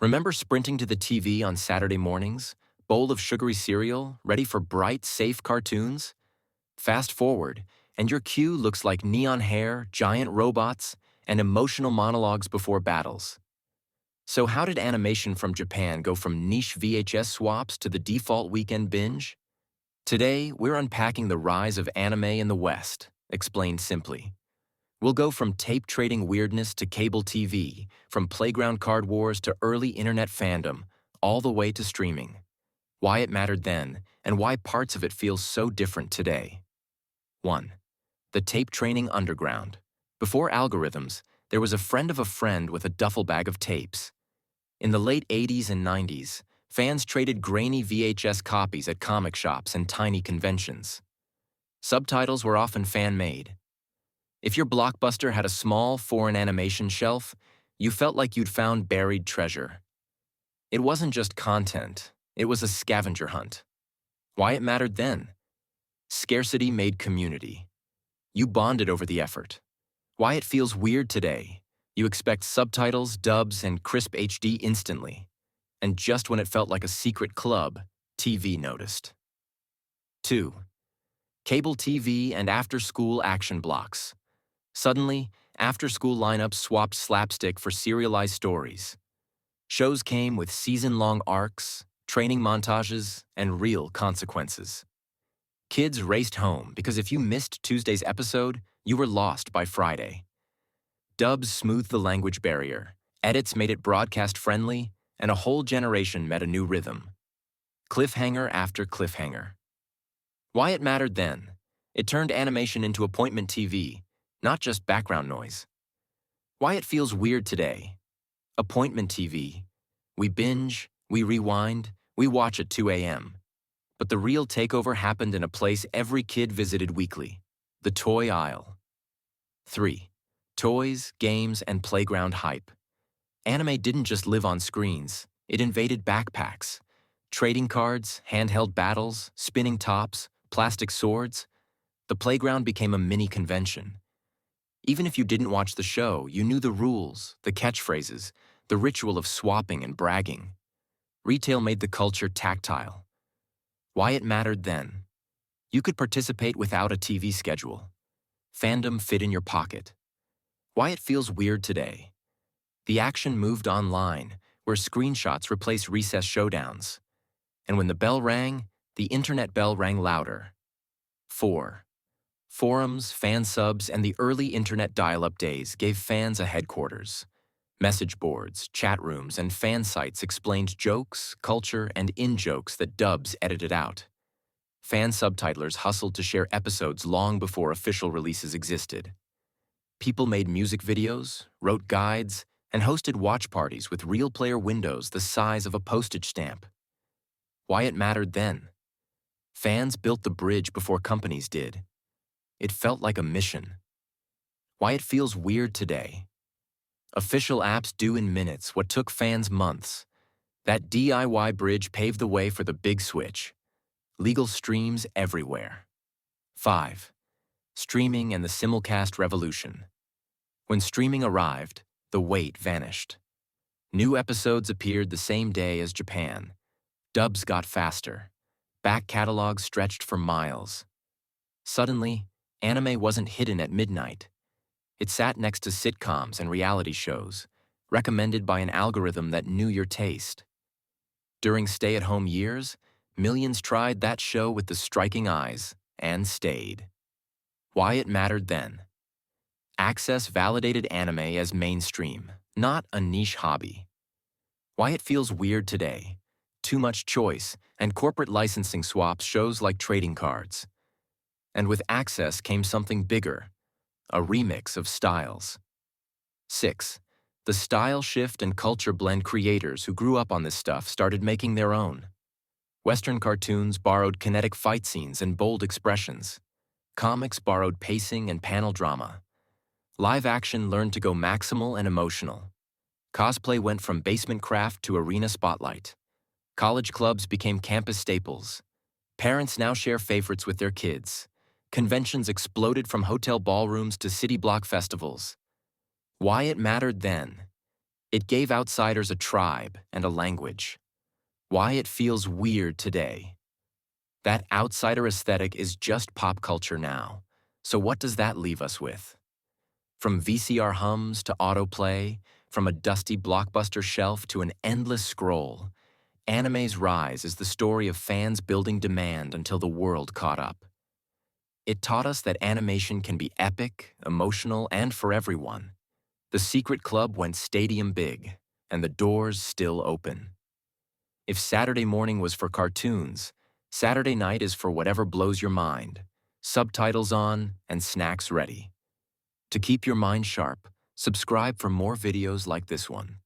Remember sprinting to the TV on Saturday mornings? Bowl of sugary cereal, ready for bright, safe cartoons? Fast forward, and your queue looks like neon hair, giant robots, and emotional monologues before battles. So how did animation from Japan go from niche VHS swaps to the default weekend binge? Today, we're unpacking the rise of anime in the West, explained simply. We'll go from tape-trading weirdness to cable TV, from playground card wars to early internet fandom, all the way to streaming. Why it mattered then, and why parts of it feel so different today. 1. The tape training underground. Before algorithms, there was a friend of a friend with a duffel bag of tapes. In the late 80s and 90s, fans traded grainy VHS copies at comic shops and tiny conventions. Subtitles were often fan-made. If your blockbuster had a small foreign animation shelf, you felt like you'd found buried treasure. It wasn't just content, it was a scavenger hunt. Why it mattered then? Scarcity made community. You bonded over the effort. Why it feels weird today? You expect subtitles, dubs, and crisp HD instantly. And just when it felt like a secret club, TV noticed. 2. Cable TV and after-school action blocks. Suddenly, after-school lineups swapped slapstick for serialized stories. Shows came with season-long arcs, training montages, and real consequences. Kids raced home because if you missed Tuesday's episode, you were lost by Friday. Dubs smoothed the language barrier, edits made it broadcast-friendly, and a whole generation met a new rhythm. Cliffhanger after cliffhanger. Why it mattered then? It turned animation into appointment TV, not just background noise. Why it feels weird today? Appointment TV. We binge, we rewind, we watch at 2 a.m. But the real takeover happened in a place every kid visited weekly, the toy aisle. 3. Toys, games, and playground hype. Anime didn't just live on screens, it invaded backpacks. Trading cards, handheld battles, spinning tops, plastic swords. The playground became a mini convention. Even if you didn't watch the show, you knew the rules, the catchphrases, the ritual of swapping and bragging. Retail made the culture tactile. Why it mattered then? You could participate without a TV schedule. Fandom fit in your pocket. Why it feels weird today? The action moved online, where screenshots replaced recess showdowns. And when the bell rang, the internet bell rang louder. 4. Forums, fansubs, and the early internet dial-up days gave fans a headquarters. Message boards, chat rooms, and fan sites explained jokes, culture, and in-jokes that dubs edited out. Fan subtitlers hustled to share episodes long before official releases existed. People made music videos, wrote guides, and hosted watch parties with real player windows the size of a postage stamp. Why it mattered then? Fans built the bridge before companies did. It felt like a mission. Why it feels weird today? Official apps do in minutes what took fans months. That DIY bridge paved the way for the big switch. Legal streams everywhere. 5. Streaming and the simulcast revolution. When streaming arrived, the wait vanished. New episodes appeared the same day as Japan. Dubs got faster. Back catalogs stretched for miles. Suddenly, anime wasn't hidden at midnight. It sat next to sitcoms and reality shows, recommended by an algorithm that knew your taste. During stay-at-home years, millions tried that show with the striking eyes and stayed. Why it mattered then? Access validated anime as mainstream, not a niche hobby. Why it feels weird today? Too much choice, and corporate licensing swaps shows like trading cards. And with access came something bigger, a remix of styles. 6. The style shift and culture blend. Creators who grew up on this stuff started making their own. Western cartoons borrowed kinetic fight scenes and bold expressions. Comics borrowed pacing and panel drama. Live action learned to go maximal and emotional. Cosplay went from basement craft to arena spotlight. College clubs became campus staples. Parents now share favorites with their kids. Conventions exploded from hotel ballrooms to city block festivals. Why it mattered then? It gave outsiders a tribe and a language. Why it feels weird today. That outsider aesthetic is just pop culture now. So what does that leave us with? From VCR hums to autoplay, from a dusty blockbuster shelf to an endless scroll, anime's rise is the story of fans building demand until the world caught up. It taught us that animation can be epic, emotional, and for everyone. The secret club went stadium big, and the doors still open. If Saturday morning was for cartoons, Saturday night is for whatever blows your mind. Subtitles on and snacks ready. To keep your mind sharp, subscribe for more videos like this one.